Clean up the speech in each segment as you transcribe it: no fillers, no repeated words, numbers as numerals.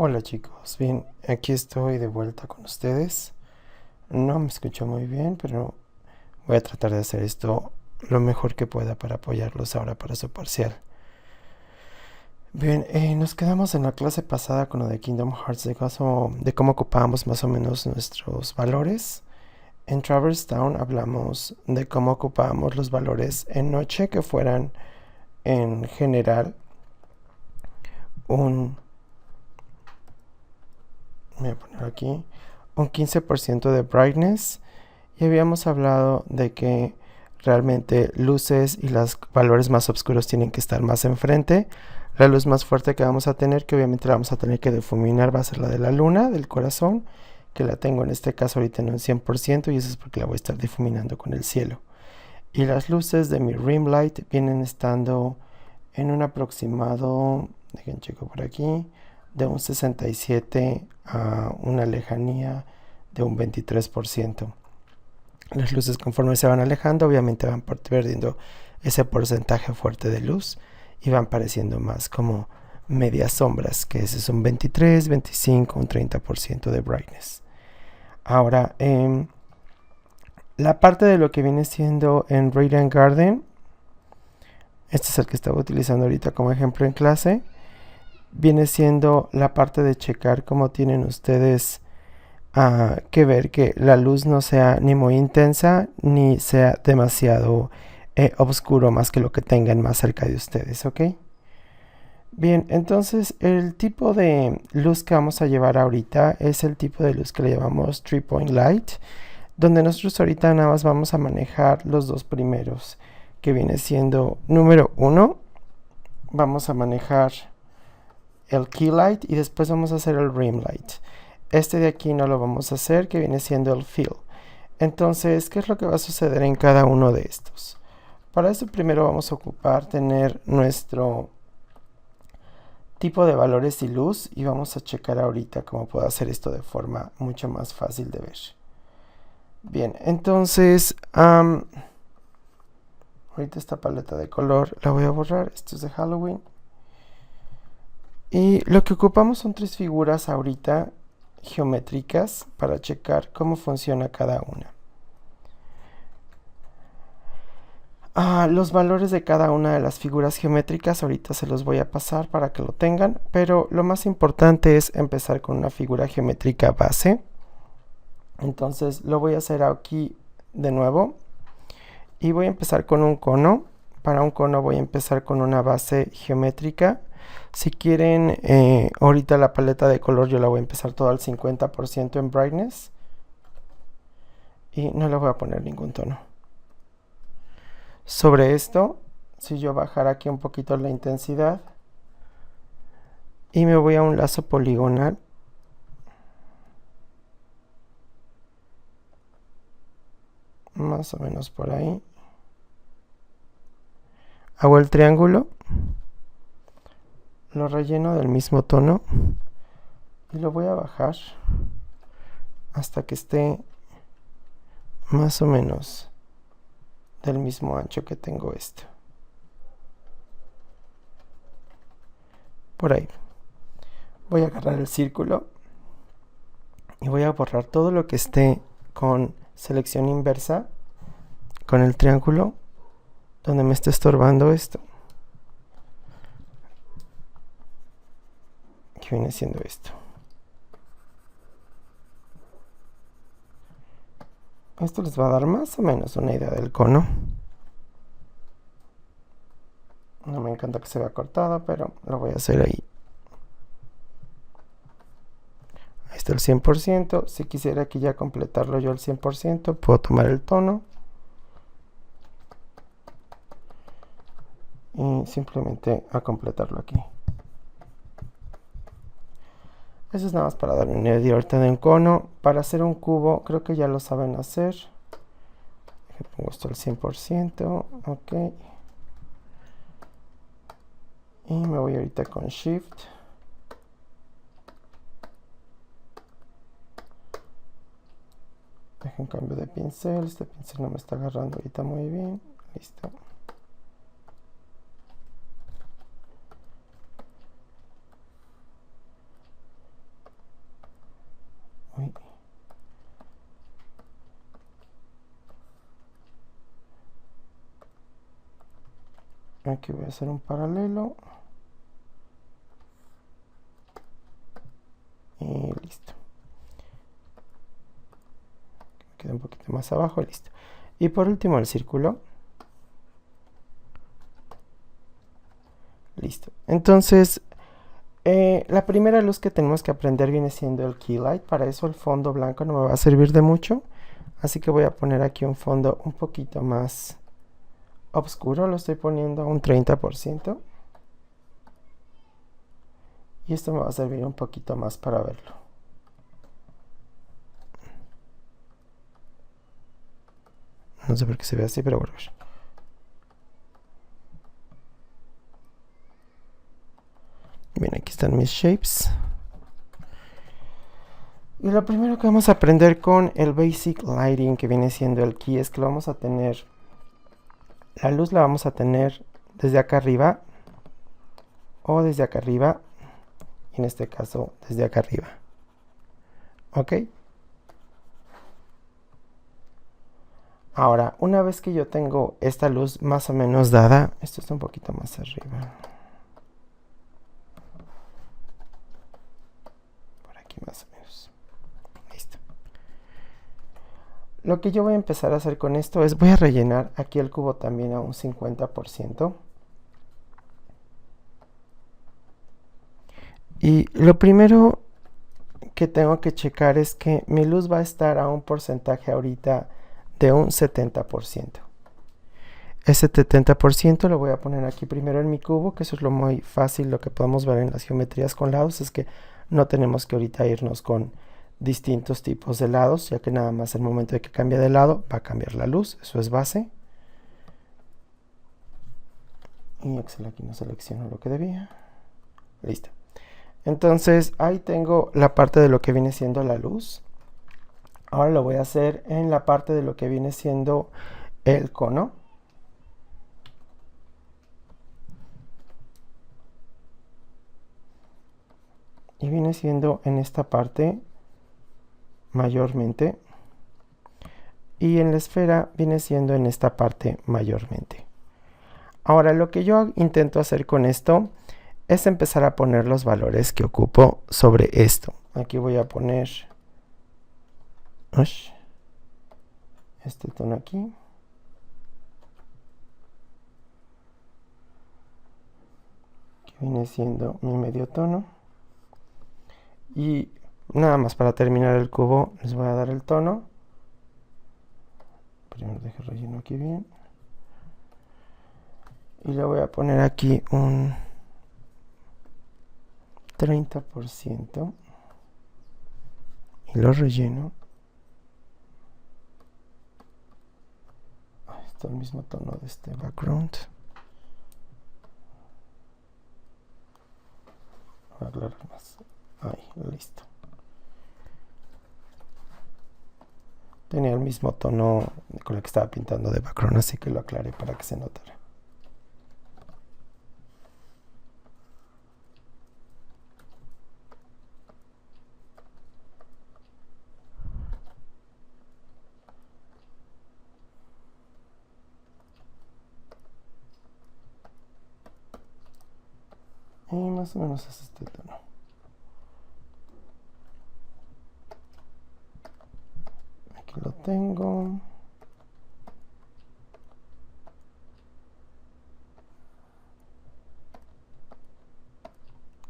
Hola chicos, bien, aquí estoy de vuelta con ustedes. No me escucho muy bien, pero voy a tratar de hacer esto lo mejor que pueda para apoyarlos ahora para su parcial. Bien, nos quedamos en la clase pasada con lo de Kingdom Hearts, de cómo ocupábamos más o menos nuestros valores. En Traverse Town hablamos de cómo ocupábamos los valores en noche que fueran en general un... voy a poner aquí un 15% de brightness. Y habíamos hablado de que realmente luces y los valores más oscuros tienen que estar más enfrente. La luz más fuerte que vamos a tener, que obviamente la vamos a tener que difuminar, va a ser la de la luna, del corazón, que la tengo en este caso ahorita en un 100% y eso es porque la voy a estar difuminando con el cielo. Y las luces de mi rim light vienen estando en un aproximado, dejen checo por aquí, de un 67 a una lejanía de un 23%. Las luces conforme se van alejando obviamente van perdiendo ese porcentaje fuerte de luz y van pareciendo más como medias sombras, que ese es un 23, 25, un 30% de brightness. Ahora, la parte de lo que viene siendo en Radiant Garden, este es el que estaba utilizando ahorita como ejemplo en clase, viene siendo la parte de checar cómo tienen ustedes que ver que la luz no sea ni muy intensa ni sea demasiado oscuro más que lo que tengan más cerca de ustedes, ¿ok? Bien, entonces el tipo de luz que vamos a llevar ahorita es el tipo de luz que le llamamos 3-point light, donde nosotros ahorita nada más vamos a manejar los dos primeros, que viene siendo número 1, vamos a manejar el key light y después vamos a hacer el rim light. Este de aquí no lo vamos a hacer, que viene siendo el fill. Entonces, ¿qué es lo que va a suceder en cada uno de estos? Para eso primero vamos a ocupar tener nuestro tipo de valores y luz y vamos a checar ahorita cómo puedo hacer esto de forma mucho más fácil de ver. Bien, entonces ahorita esta paleta de color la voy a borrar, esto es de Halloween. Y lo que ocupamos son 3 figuras ahorita geométricas para checar cómo funciona cada una. Los valores de cada una de las figuras geométricas ahorita se los voy a pasar para que lo tengan, pero lo más importante es empezar con una figura geométrica base. Entonces lo voy a hacer aquí de nuevo y voy a empezar con un cono. Para un cono voy a empezar con una base geométrica. Si quieren, ahorita la paleta de color yo la voy a empezar todo al 50% en brightness y no le voy a poner ningún tono. Sobre esto, si yo bajara aquí un poquito la intensidad y me voy a un lazo poligonal, más o menos por ahí, hago el triángulo, lo relleno del mismo tono y lo voy a bajar hasta que esté más o menos del mismo ancho que tengo esto. Por ahí. Voy a agarrar el círculo y voy a borrar todo lo que esté con selección inversa, con el triángulo, donde me está estorbando esto. Que viene siendo esto. Esto les va a dar más o menos una idea del cono. No me encanta que se vea cortado, pero lo voy a hacer ahí. Ahí está el 100%. Si quisiera aquí ya completarlo yo al 100%, puedo tomar el tono y simplemente a completarlo aquí. Eso es nada más para darme una idea ahorita de un cono. Para hacer un cubo, creo que ya lo saben hacer. Pongo esto al 100%, ok. Y me voy ahorita con Shift. Dejo un cambio de pincel. Este pincel no me está agarrando ahorita muy bien. Listo. Aquí voy a hacer un paralelo. Y listo. Queda un poquito más abajo, listo. Y por último el círculo. Listo. Entonces, la primera luz que tenemos que aprender viene siendo el key light. Para eso el fondo blanco no me va a servir de mucho. Así que voy a poner aquí un fondo un poquito más oscuro. Lo estoy poniendo a un 30%. Y esto me va a servir un poquito más para verlo. No sé por qué se ve así, pero bueno. Bien, aquí están mis shapes. Y lo primero que vamos a aprender con el Basic Lighting, que viene siendo el key, es que lo vamos a tener, la luz la vamos a tener desde acá arriba o desde acá arriba, y en este caso desde acá arriba. ¿Ok? Ahora, una vez que yo tengo esta luz más o menos dada, esto está un poquito más arriba. Por aquí más o menos. Listo. Lo que yo voy a empezar a hacer con esto es, voy a rellenar aquí el cubo también a un 50%. Y lo primero que tengo que checar es que mi luz va a estar a un porcentaje ahorita de un 70%. Ese 70% lo voy a poner aquí primero en mi cubo, que eso es lo muy fácil, lo que podemos ver en las geometrías con lados, es que no tenemos que ahorita irnos con distintos tipos de lados, ya que nada más el momento de que cambie de lado va a cambiar la luz, eso es base. Y aquí no selecciono lo que debía. Listo. Entonces ahí tengo la parte de lo que viene siendo la luz. Ahora lo voy a hacer en la parte de lo que viene siendo el cono. Y viene siendo en esta parte mayormente. Y en la esfera viene siendo en esta parte mayormente. Ahora lo que yo intento hacer con esto es empezar a poner los valores que ocupo sobre esto. Aquí voy a poner este tono aquí. Que viene siendo mi medio tono. Y nada más para terminar el cubo les voy a dar el tono. Primero dejo relleno aquí bien. Y le voy a poner aquí un 30%. Y lo relleno. Está el mismo tono de este background. Voy a aclarar más. Ahí, listo. Tenía el mismo tono con el que estaba pintando de background, así que lo aclaré para que se notara. Y más o menos es este tono. Aquí lo tengo.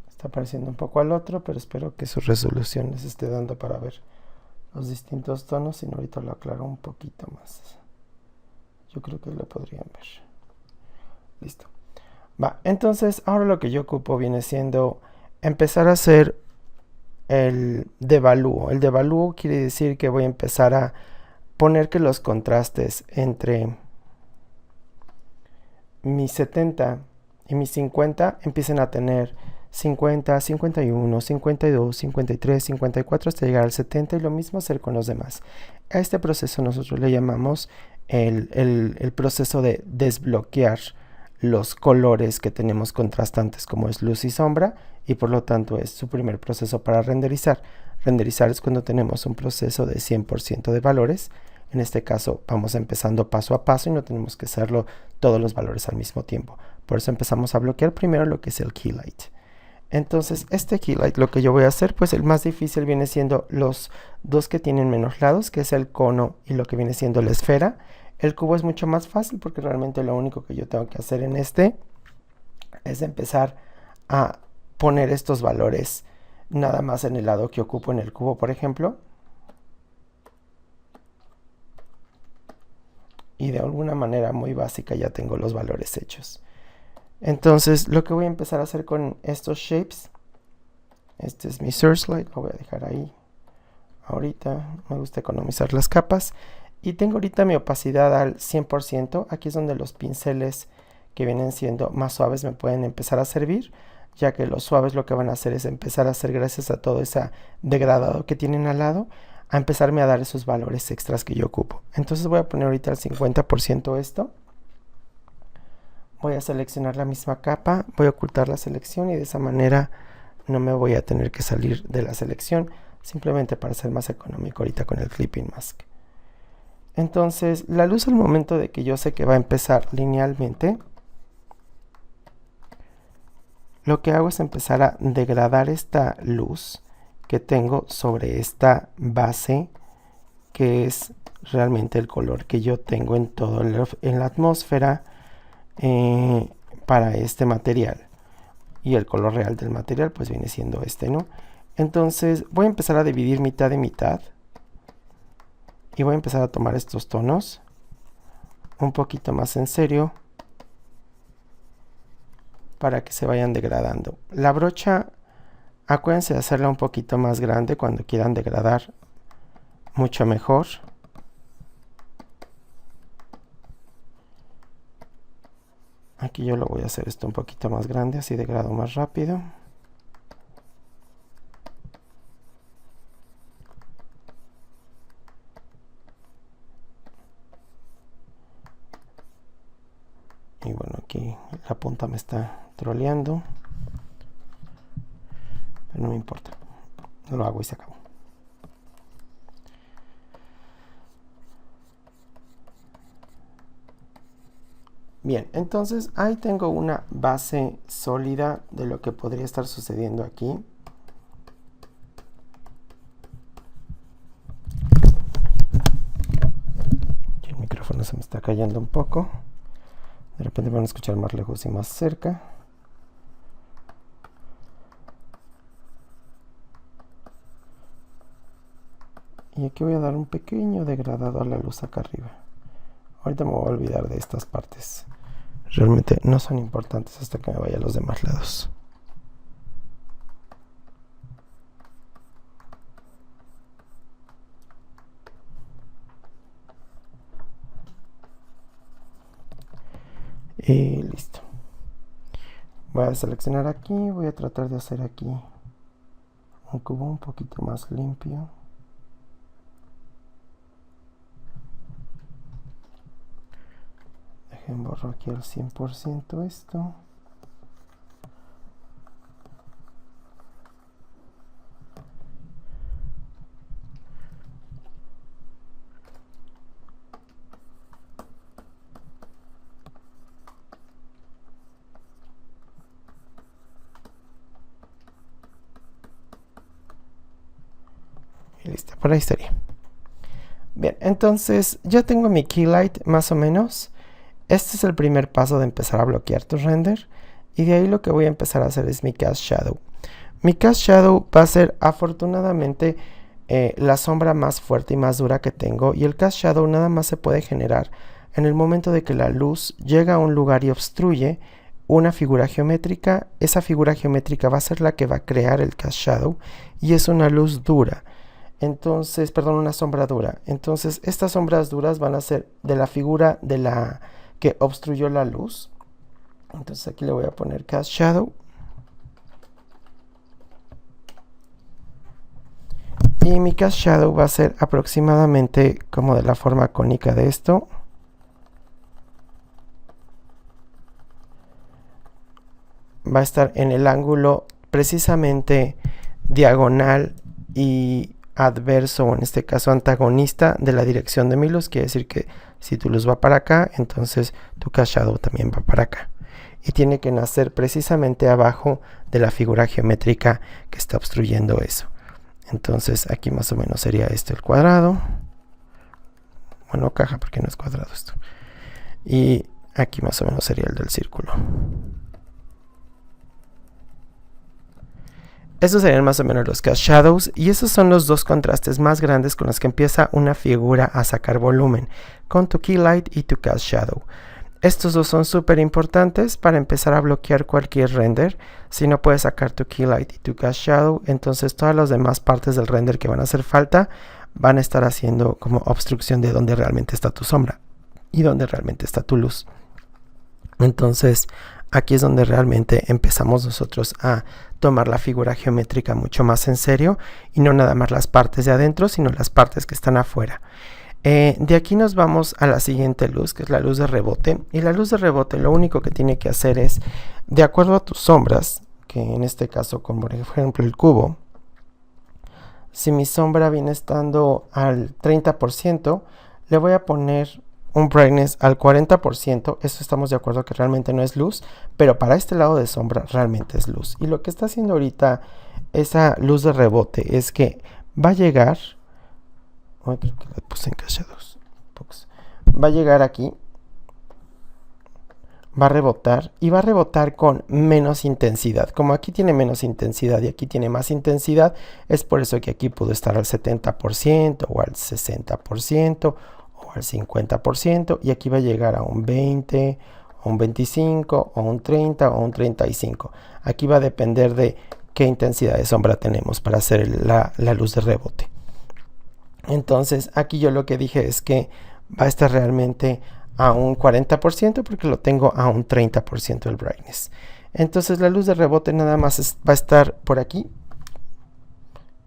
Está pareciendo un poco al otro, pero espero que su resolución les esté dando para ver los distintos tonos. Si no, ahorita lo aclaro un poquito más. Yo creo que lo podrían ver. Listo. Va, entonces ahora lo que yo ocupo viene siendo empezar a hacer el devalúo. El devalúo quiere decir que voy a empezar a poner que los contrastes entre mis 70 y mis 50 empiecen a tener 50, 51, 52, 53, 54 hasta llegar al 70, y lo mismo hacer con los demás. A este proceso nosotros le llamamos el proceso de desbloquear los colores que tenemos contrastantes, como es luz y sombra, y por lo tanto es su primer proceso para renderizar. Renderizar es cuando tenemos un proceso de 100% de valores, En este caso vamos empezando paso a paso y no tenemos que hacerlo todos los valores al mismo tiempo. Por eso empezamos a bloquear primero lo que es el key light. Entonces este key light, lo que yo voy a hacer, pues el más difícil viene siendo los dos que tienen menos lados, que es el cono y lo que viene siendo la esfera. El cubo es mucho más fácil porque realmente lo único que yo tengo que hacer en este es empezar a poner estos valores nada más en el lado que ocupo en el cubo, por ejemplo. Y de alguna manera muy básica ya tengo los valores hechos. Entonces lo que voy a empezar a hacer con estos shapes, este es mi Searchlight, lo voy a dejar ahí. Ahorita me gusta economizar las capas. Y tengo ahorita mi opacidad al 100%. Aquí es donde los pinceles que vienen siendo más suaves me pueden empezar a servir, ya que los suaves lo que van a hacer es empezar a hacer, gracias a todo ese degradado que tienen al lado, a empezarme a dar esos valores extras que yo ocupo. Entonces voy a poner ahorita al 50% esto. Voy a seleccionar la misma capa, voy a ocultar la selección y de esa manera no me voy a tener que salir de la selección, simplemente para ser más económico ahorita con el Clipping Mask. Entonces la luz, al momento de que yo sé que va a empezar linealmente, lo que hago es empezar a degradar esta luz que tengo sobre esta base, que es realmente el color que yo tengo en todo en la atmósfera para este material. Y el color real del material pues viene siendo este, ¿no? Entonces voy a empezar a dividir mitad de mitad. Y voy a empezar a tomar estos tonos un poquito más en serio para que se vayan degradando. La brocha, acuérdense de hacerla un poquito más grande cuando quieran degradar, mucho mejor. Aquí yo lo voy a hacer esto un poquito más grande, así degrado más rápido. Y bueno, aquí la punta me está troleando, pero no me importa, lo hago y se acabó. Bien, entonces ahí tengo una base sólida de lo que podría estar sucediendo aquí. El micrófono se me está cayendo un poco. De repente van a escuchar más lejos y más cerca. Y aquí voy a dar un pequeño degradado a la luz acá arriba. Ahorita me voy a olvidar de estas partes. Realmente no son importantes hasta que me vaya a los demás lados. Y listo. Voy a seleccionar aquí, voy a tratar de hacer aquí un cubo un poquito más limpio. Dejen borro aquí al 100% esto. Y listo, por ahí estaría. Bien, entonces ya tengo mi key light más o menos. Este es el primer paso de empezar a bloquear tu render. Y de ahí lo que voy a empezar a hacer es mi cast shadow. Mi cast shadow va a ser afortunadamente la sombra más fuerte y más dura que tengo. Y el cast shadow nada más se puede generar en el momento de que la luz llega a un lugar y obstruye una figura geométrica. Esa figura geométrica va a ser la que va a crear el cast shadow. Y es una luz dura. Entonces, perdón, una sombra dura. Entonces, estas sombras duras van a ser de la figura de la que obstruyó la luz. Entonces aquí le voy a poner cast shadow. Y mi cast shadow va a ser aproximadamente como de la forma cónica de esto. Va a estar en el ángulo precisamente diagonal y adverso, o en este caso antagonista de la dirección de mi luz. Quiere decir que si tu luz va para acá, entonces tu cast shadow también va para acá. Y tiene que nacer precisamente abajo de la figura geométrica que está obstruyendo eso. Entonces aquí más o menos sería este el cuadrado. Bueno, caja porque no es cuadrado esto. Y aquí más o menos sería el del círculo. Estos serían más o menos los cast shadows, y esos son los dos contrastes más grandes con los que empieza una figura a sacar volumen, con tu key light y tu cast shadow. Estos dos son súper importantes para empezar a bloquear cualquier render. Si no puedes sacar tu key light y tu cast shadow, entonces todas las demás partes del render que van a hacer falta van a estar haciendo como obstrucción de donde realmente está tu sombra y donde realmente está tu luz. Entonces aquí es donde realmente empezamos nosotros a tomar la figura geométrica mucho más en serio, y no nada más las partes de adentro, sino las partes que están afuera. De aquí nos vamos a la siguiente luz, que es la luz de rebote. Y la luz de rebote lo único que tiene que hacer es, de acuerdo a tus sombras, que en este caso con por ejemplo el cubo, si mi sombra viene estando al 30%, le voy a poner un brightness al 40%. Eso estamos de acuerdo que realmente no es luz, pero para este lado de sombra realmente es luz. Y lo que está haciendo ahorita esa luz de rebote es que va a llegar, creo que la puse en cast shadows, va a llegar aquí, va a rebotar, y va a rebotar con menos intensidad. Como aquí tiene menos intensidad y aquí tiene más intensidad, es por eso que aquí pudo estar al 70% o al 60% o al 50%, y aquí va a llegar a un 20, o un 25, o un 30, o un 35. Aquí va a depender de qué intensidad de sombra tenemos para hacer la luz de rebote. Entonces aquí yo lo que dije es que va a estar realmente a un 40% porque lo tengo a un 30% el brightness. Entonces la luz de rebote nada más va a estar por aquí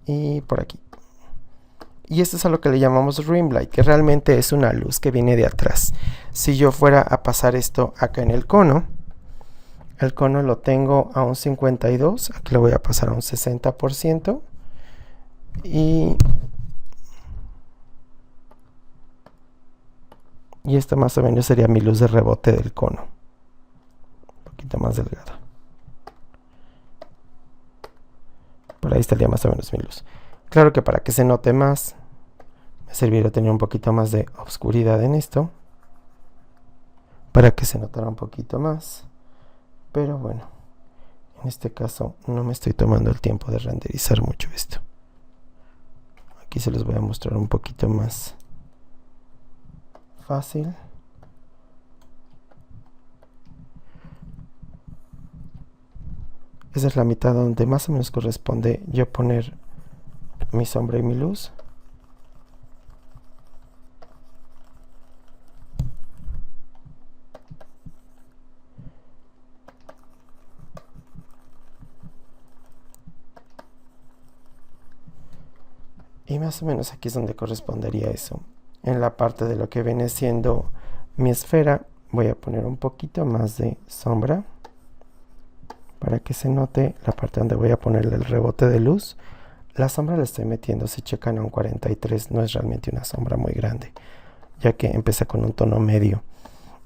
y por aquí. Y esto es a lo que le llamamos rim light, que realmente es una luz que viene de atrás. Si yo fuera a pasar esto acá en el cono lo tengo a un 52, aquí lo voy a pasar a un 60%, y esta más o menos sería mi luz de rebote del cono, un poquito más delgada. Por ahí estaría más o menos mi luz. Claro que para que se note más, me serviría tener un poquito más de oscuridad en esto, para que se notara un poquito más. Pero bueno, en este caso no me estoy tomando el tiempo de renderizar mucho esto. Aquí se los voy a mostrar un poquito más fácil. Esa es la mitad donde más o menos corresponde yo poner mi sombra y mi luz. Y más o menos aquí es donde correspondería eso. En la parte de lo que viene siendo mi esfera, voy a poner un poquito más de sombra para que se note la parte donde voy a ponerle el rebote de luz. La sombra la estoy metiendo, si checan, a un 43, no es realmente una sombra muy grande, ya que empieza con un tono medio.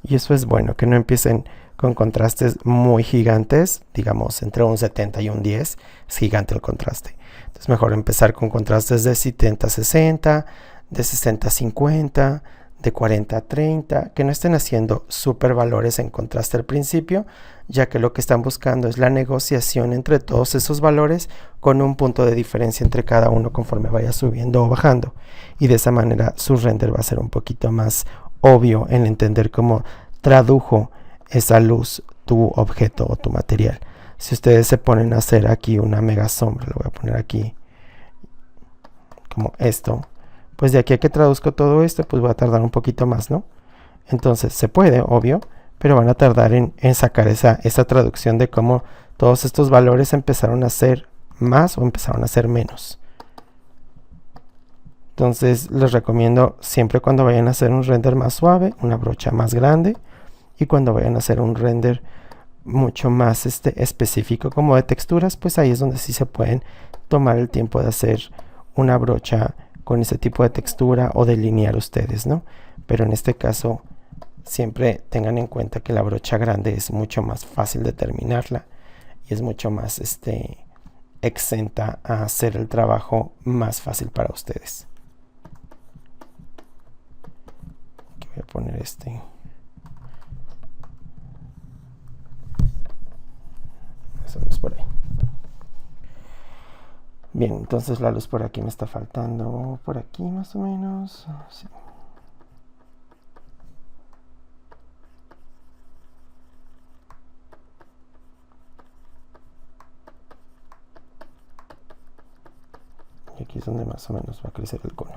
Y eso es bueno, que no empiecen con contrastes muy gigantes, digamos entre un 70 y un 10, es gigante el contraste. Entonces mejor empezar con contrastes de 70-60, de 60-50, de 40-30, que no estén haciendo super valores en contraste al principio, ya que lo que están buscando es la negociación entre todos esos valores con un punto de diferencia entre cada uno conforme vaya subiendo o bajando. Y de esa manera su render va a ser un poquito más obvio en entender cómo tradujo esa luz tu objeto o tu material. Si ustedes se ponen a hacer aquí una mega sombra, lo voy a poner aquí como esto, pues de aquí a que traduzco todo esto, pues va a tardar un poquito más, ¿no? Entonces se puede, obvio, pero van a tardar en sacar esa traducción de cómo todos estos valores empezaron a ser más o empezaron a ser menos. Entonces les recomiendo siempre, cuando vayan a hacer un render más suave, una brocha más grande, y cuando vayan a hacer un render mucho más específico como de texturas, pues ahí es donde sí se pueden tomar el tiempo de hacer una brocha con ese tipo de textura o delinear ustedes, ¿no? Pero en este caso siempre tengan en cuenta que la brocha grande es mucho más fácil de terminarla y es mucho más exenta a hacer el trabajo más fácil para ustedes. Aquí voy a poner más o menos por ahí. Bien, entonces la luz por aquí me está faltando, por aquí más o menos, sí. Y aquí es donde más o menos va a crecer el cono.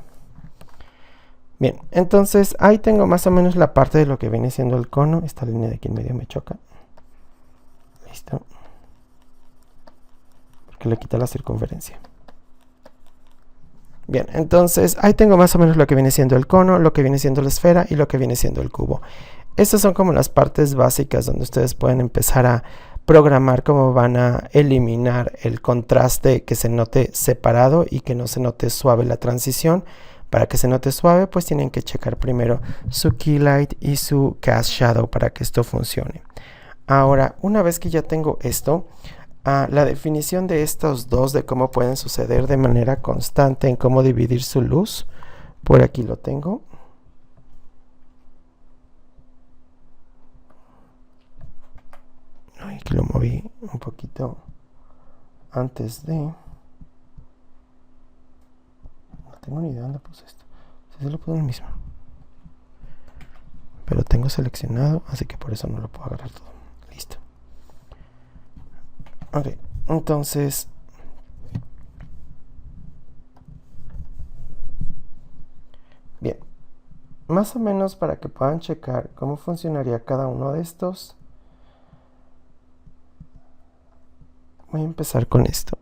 Bien, entonces ahí tengo más o menos la parte de lo que viene siendo el cono. Esta línea de aquí en medio me choca. Listo. Porque le quita la circunferencia. Bien, entonces ahí tengo más o menos lo que viene siendo el cono, lo que viene siendo la esfera y lo que viene siendo el cubo. Estas son como las partes básicas donde ustedes pueden empezar a programar cómo van a eliminar el contraste, que se note separado y que no se note suave la transición. Para que se note suave, pues tienen que checar primero su key light y su cast shadow para que esto funcione. Ahora, una vez que ya tengo esto, la definición de estos dos, de cómo pueden suceder de manera constante, en cómo dividir su luz, por aquí lo tengo. Aquí lo moví un poquito antes de... No tengo ni idea dónde puse esto. Si se lo puse en el mismo. Pero tengo seleccionado, así que por eso no lo puedo agarrar todo. Listo. Ok, entonces... Bien. Más o menos para que puedan checar cómo funcionaría cada uno de estos. Voy a empezar con esto.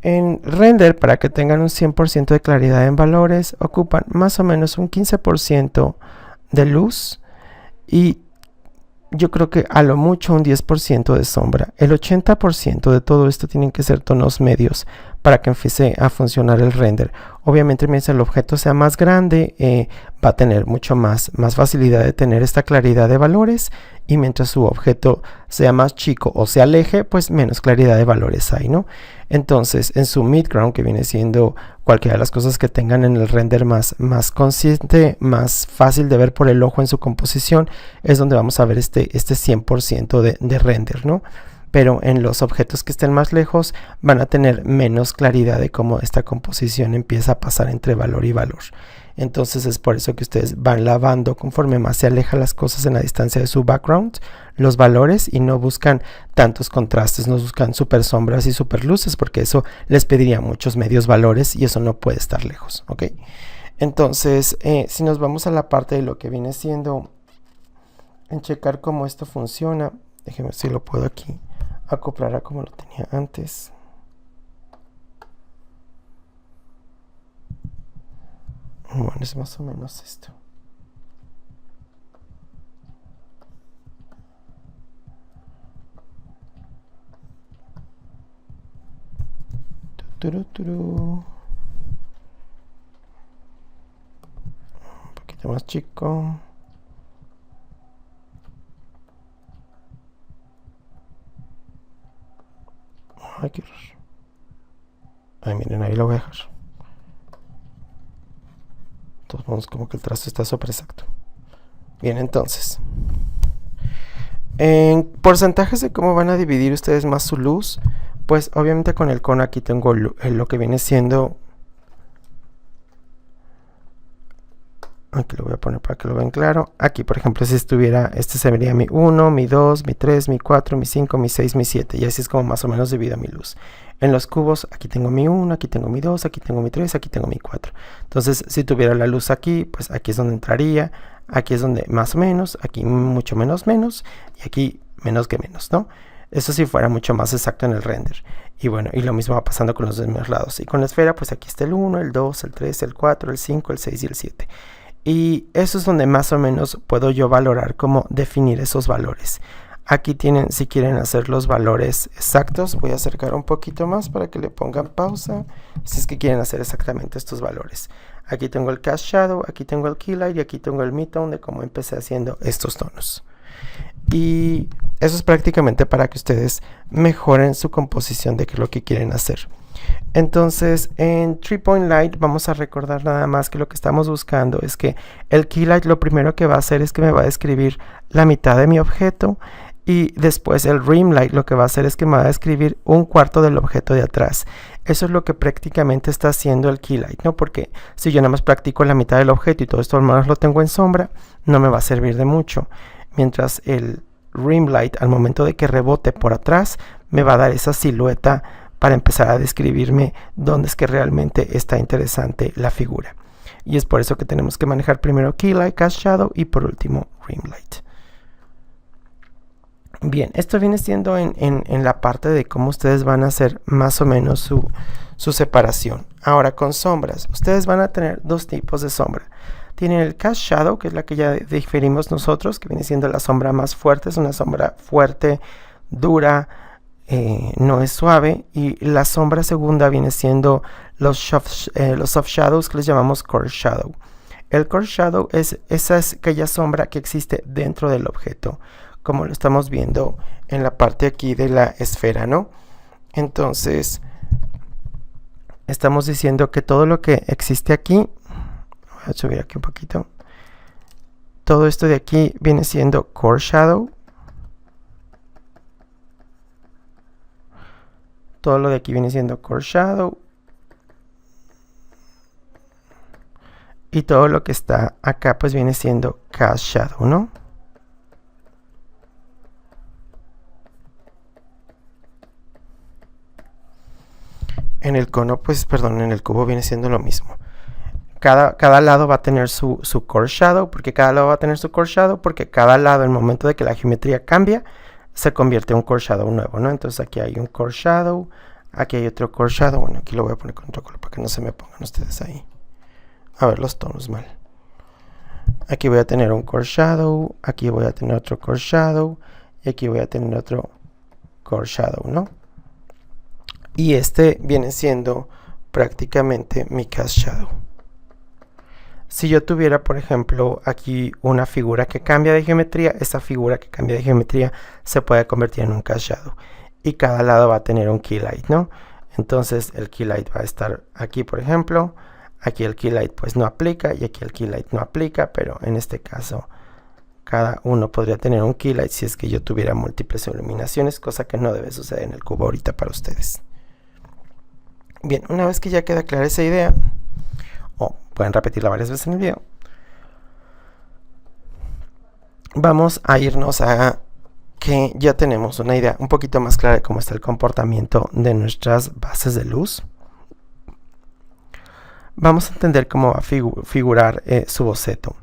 En render, para que tengan un 100% de claridad en valores, ocupan más o menos un 15% de luz y yo creo que a lo mucho un 10% de sombra. El 80% de todo esto tienen que ser tonos medios para que empiece a funcionar el render. Obviamente, mientras el objeto sea más grande, va a tener mucho más facilidad de tener esta claridad de valores, y mientras su objeto sea más chico o se aleje, pues menos claridad de valores hay, ¿no? Entonces, en su midground, que viene siendo cualquiera de las cosas que tengan en el render más consciente, más fácil de ver por el ojo en su composición, es donde vamos a ver este 100% de render, ¿no? Pero en los objetos que estén más lejos van a tener menos claridad de cómo esta composición empieza a pasar entre valor y valor. Entonces es por eso que ustedes van lavando conforme más se alejan las cosas en la distancia de su background, los valores, y no buscan tantos contrastes, no buscan super sombras y super luces, porque eso les pediría muchos medios valores y eso no puede estar lejos, ¿ok? Entonces, si nos vamos a la parte de lo que viene siendo en checar cómo esto funciona, déjenme ver si lo puedo aquí acoplar a como lo tenía antes. Bueno, es más o menos esto. Un poquito más chico. Ay, qué horror. Ay, miren, ahí lo voy a dejar. Entonces vamos, como que el trazo está súper exacto. Bien, entonces, en porcentajes de cómo van a dividir ustedes más su luz, pues obviamente con el cono aquí tengo lo que viene siendo... Aquí lo voy a poner para que lo vean claro. Aquí, por ejemplo, si estuviera, este se vería mi 1, mi 2, mi 3, mi 4, mi 5, mi 6, mi 7. Y así es como más o menos divido mi luz. En los cubos, aquí tengo mi 1, aquí tengo mi 2, aquí tengo mi 3, aquí tengo mi 4. Entonces, si tuviera la luz aquí, pues aquí es donde entraría. Aquí es donde más o menos, aquí mucho menos, y aquí menos que menos, ¿no? Eso sí fuera mucho más exacto en el render. Y bueno, y lo mismo va pasando con los demás lados. Y con la esfera, pues aquí está el 1, el 2, el 3, el 4, el 5, el 6 y el 7. Y eso es donde más o menos puedo yo valorar cómo definir esos valores. Aquí tienen, si quieren hacer los valores exactos, voy a acercar un poquito más para que le pongan pausa, si es que quieren hacer exactamente estos valores. Aquí tengo el Cast Shadow, aquí tengo el Key Light y aquí tengo el Midtone de cómo empecé haciendo estos tonos. Y eso es prácticamente para que ustedes mejoren su composición de qué es lo que quieren hacer. Entonces en 3-Point Light vamos a recordar nada más que lo que estamos buscando es que el Key Light lo primero que va a hacer es que me va a describir la mitad de mi objeto, y después el Rim Light lo que va a hacer es que me va a describir un cuarto del objeto de atrás. Eso es lo que prácticamente está haciendo el Key Light, ¿no? Porque si yo nada más practico la mitad del objeto y todo esto al menos lo tengo en sombra, no me va a servir de mucho. Mientras el Rim Light, al momento de que rebote por atrás, me va a dar esa silueta para empezar a describirme dónde es que realmente está interesante la figura. Y es por eso que tenemos que manejar primero Key Light, Cast Shadow y por último Rim Light. Bien, esto viene siendo en la parte de cómo ustedes van a hacer más o menos su separación. Ahora con sombras, ustedes van a tener dos tipos de sombra. Tienen el Cast Shadow, que es la que ya diferimos nosotros, que viene siendo la sombra más fuerte, es una sombra fuerte, dura, no es suave. Y la sombra segunda viene siendo los soft shadows, que les llamamos Core Shadow. El Core Shadow es aquella sombra que existe dentro del objeto, como lo estamos viendo en la parte aquí de la esfera, ¿no? Entonces estamos diciendo que todo lo que existe aquí, voy a subir aquí un poquito, todo esto de aquí viene siendo Core Shadow, todo lo de aquí viene siendo Core Shadow, y todo lo que está acá pues viene siendo Cast Shadow, ¿no? En el cono, pues, perdón, en el cubo viene siendo lo mismo. Cada lado va a tener su Core Shadow. ¿Por qué cada lado va a tener su Core Shadow? Porque cada lado, en el momento de que la geometría cambia, se convierte en un Core Shadow nuevo, ¿no? Entonces aquí hay un Core Shadow, aquí hay otro Core Shadow. Bueno, aquí lo voy a poner con otro color para que no se me pongan ustedes ahí a ver los tonos mal. Aquí voy a tener un Core Shadow, aquí voy a tener otro Core Shadow, y aquí voy a tener otro Core Shadow, ¿no? Y este viene siendo prácticamente mi Cast Shadow. Si yo tuviera, por ejemplo, aquí una figura que cambia de geometría, esa figura que cambia de geometría se puede convertir en un Cast Shadow. Y cada lado va a tener un Key Light, ¿no? Entonces el Key Light va a estar aquí, por ejemplo. Aquí el Key Light pues no aplica y aquí el Key Light no aplica, pero en este caso cada uno podría tener un Key Light si es que yo tuviera múltiples iluminaciones, cosa que no debe suceder en el cubo ahorita para ustedes. Bien, una vez que ya queda clara esa idea, o pueden repetirla varias veces en el video, vamos a irnos a que ya tenemos una idea un poquito más clara de cómo está el comportamiento de nuestras bases de luz. Vamos a entender cómo va a figurar su boceto.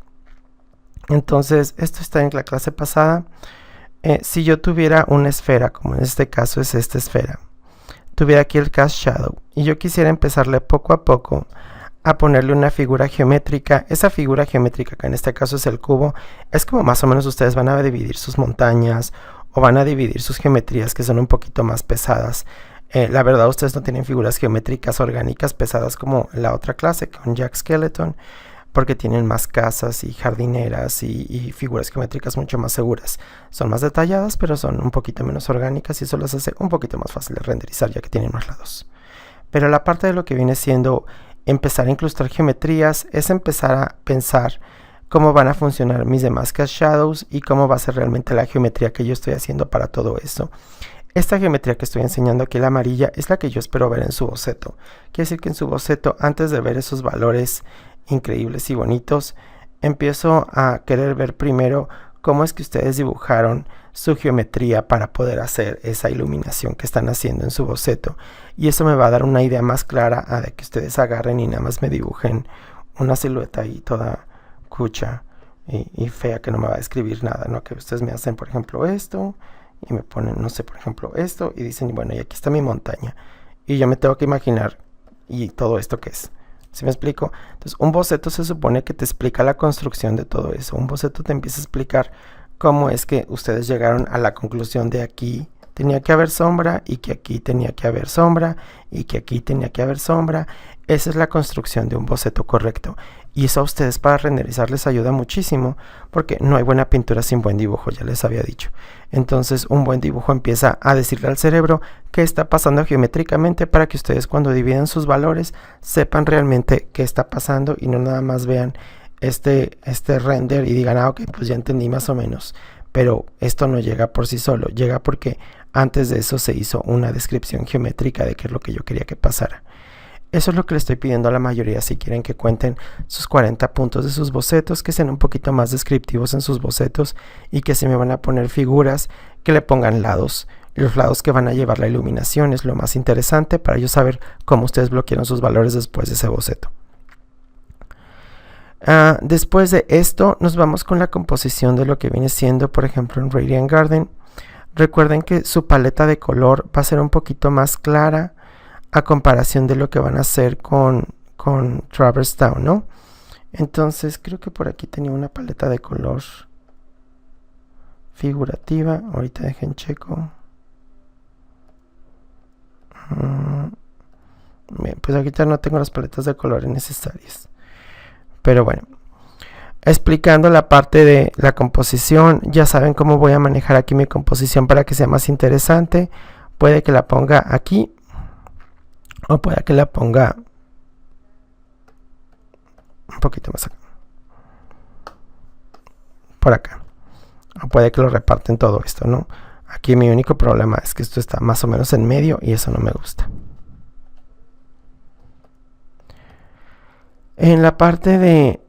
Entonces, esto está en la clase pasada. Si yo tuviera una esfera, como en este caso es esta esfera, tuviera aquí el Cast Shadow y yo quisiera empezarle poco a poco a ponerle una figura geométrica. Esa figura geométrica, que en este caso es el cubo, es como más o menos ustedes van a dividir sus montañas o van a dividir sus geometrías que son un poquito más pesadas. La verdad, ustedes no tienen figuras geométricas orgánicas pesadas como la otra clase con Jack Skeleton, porque tienen más casas y jardineras y figuras geométricas mucho más seguras. Son más detalladas, pero son un poquito menos orgánicas y eso las hace un poquito más fácil de renderizar, ya que tienen más lados. Pero la parte de lo que viene siendo empezar a incrustar geometrías es empezar a pensar cómo van a funcionar mis demás Cast Shadows y cómo va a ser realmente la geometría que yo estoy haciendo para todo eso. Esta geometría que estoy enseñando aquí, la amarilla, es la que yo espero ver en su boceto. Quiere decir que en su boceto, antes de ver esos valores increíbles y bonitos, empiezo a querer ver primero cómo es que ustedes dibujaron su geometría para poder hacer esa iluminación que están haciendo en su boceto, y eso me va a dar una idea más clara a de que ustedes agarren y nada más me dibujen una silueta ahí toda cucha y fea que no me va a describir nada, ¿no? Que ustedes me hacen, por ejemplo, esto y me ponen, no sé, por ejemplo, esto y dicen, bueno, y aquí está mi montaña y yo me tengo que imaginar y todo esto que es. ¿Sí me explico? Entonces, un boceto se supone que te explica la construcción de todo eso. Un boceto te empieza a explicar cómo es que ustedes llegaron a la conclusión de aquí tenía que haber sombra y que aquí tenía que haber sombra y que aquí tenía que haber sombra. Esa es la construcción de un boceto correcto. Y eso a ustedes para renderizar les ayuda muchísimo, porque no hay buena pintura sin buen dibujo, ya les había dicho. Entonces un buen dibujo empieza a decirle al cerebro qué está pasando geométricamente para que ustedes cuando dividen sus valores sepan realmente qué está pasando y no nada más vean este render y digan, ok, pues ya entendí más o menos. Pero esto no llega por sí solo, llega porque antes de eso se hizo una descripción geométrica de qué es lo que yo quería que pasara. Eso es lo que le estoy pidiendo a la mayoría si quieren que cuenten sus 40 puntos de sus bocetos, que sean un poquito más descriptivos en sus bocetos y que se me van a poner figuras, que le pongan lados. Los lados que van a llevar la iluminación es lo más interesante para yo saber cómo ustedes bloquearon sus valores después de ese boceto. Después de esto nos vamos con la composición de lo que viene siendo, por ejemplo, en Radiant Garden. Recuerden que su paleta de color va a ser un poquito más clara a comparación de lo que van a hacer con Traverse Town, ¿no? Entonces creo que por aquí tenía una paleta de color figurativa. Ahorita dejen checo. Bien, pues ahorita no tengo las paletas de colores necesarias. Pero bueno, explicando la parte de la composición, ya saben cómo voy a manejar aquí mi composición para que sea más interesante. Puede que la ponga aquí o puede que la ponga un poquito más acá, por acá, o puede que lo reparten todo esto, ¿no? Aquí mi único problema es que esto está más o menos en medio y eso no me gusta. En la parte de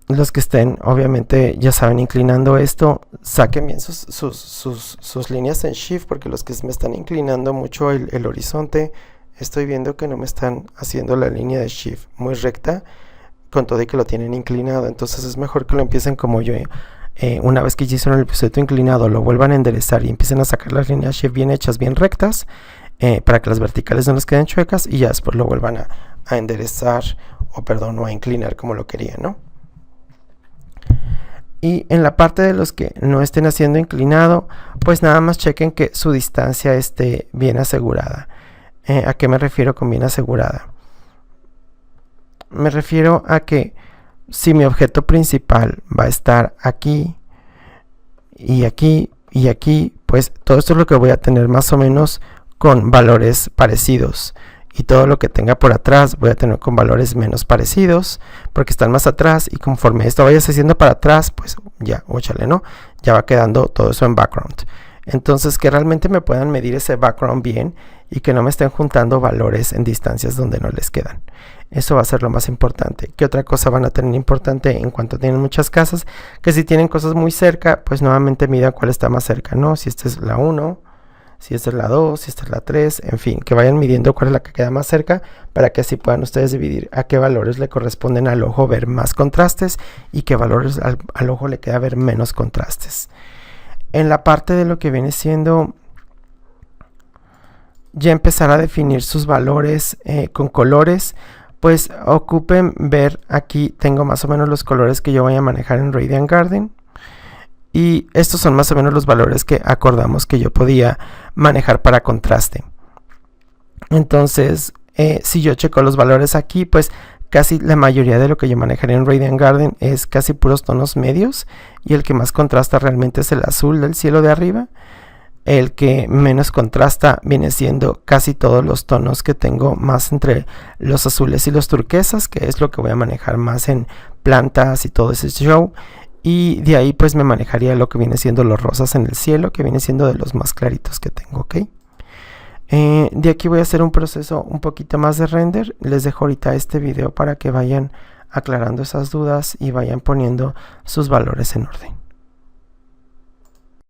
los que estén, obviamente, ya saben, inclinando esto, saquen bien sus líneas en Shift, porque los que me están inclinando mucho el horizonte, estoy viendo que no me están haciendo la línea de Shift muy recta, con todo y que lo tienen inclinado. Entonces es mejor que lo empiecen como yo. Una vez que ya hicieron el boceto inclinado, lo vuelvan a enderezar y empiecen a sacar las líneas Shift bien hechas, bien rectas, para que las verticales no les queden chuecas, y ya después lo vuelvan a enderezar, o a inclinar como lo querían, ¿no? Y en la parte de los que no estén haciendo inclinado, pues nada más chequen que su distancia esté bien asegurada. ¿A qué me refiero con bien asegurada? Me refiero a que si mi objeto principal va a estar aquí y aquí y aquí, pues todo esto es lo que voy a tener más o menos con valores parecidos. Y todo lo que tenga por atrás voy a tener con valores menos parecidos, porque están más atrás, y conforme esto vaya haciendo para atrás, pues ya, óchale, ¿no? Ya va quedando todo eso en background. Entonces que realmente me puedan medir ese background bien y que no me estén juntando valores en distancias donde no les quedan. Eso va a ser lo más importante. ¿Qué otra cosa van a tener importante en cuanto tienen muchas casas? Que si tienen cosas muy cerca, pues nuevamente midan cuál está más cerca, ¿no? Si esta es la 1, si esta es la 2, si esta es la 3, en fin, que vayan midiendo cuál es la que queda más cerca, para que así puedan ustedes dividir a qué valores le corresponden al ojo ver más contrastes y qué valores al ojo le queda ver menos contrastes. En la parte de lo que viene siendo ya empezar a definir sus valores con colores, pues ocupen ver, aquí tengo más o menos los colores que yo voy a manejar en Radiant Garden. Y estos son más o menos los valores que acordamos que yo podía manejar para contraste. Entonces, si yo checo los valores aquí, pues casi la mayoría de lo que yo manejaré en Radiant Garden es casi puros tonos medios. Y el que más contrasta realmente es el azul del cielo de arriba. El que menos contrasta viene siendo casi todos los tonos que tengo más entre los azules y los turquesas, que es lo que voy a manejar más en plantas y todo ese show. Y de ahí pues me manejaría lo que viene siendo los rosas en el cielo, que viene siendo de los más claritos que tengo, ¿ok? De aquí voy a hacer un proceso un poquito más de render. Les dejo ahorita este video para que vayan aclarando esas dudas y vayan poniendo sus valores en orden.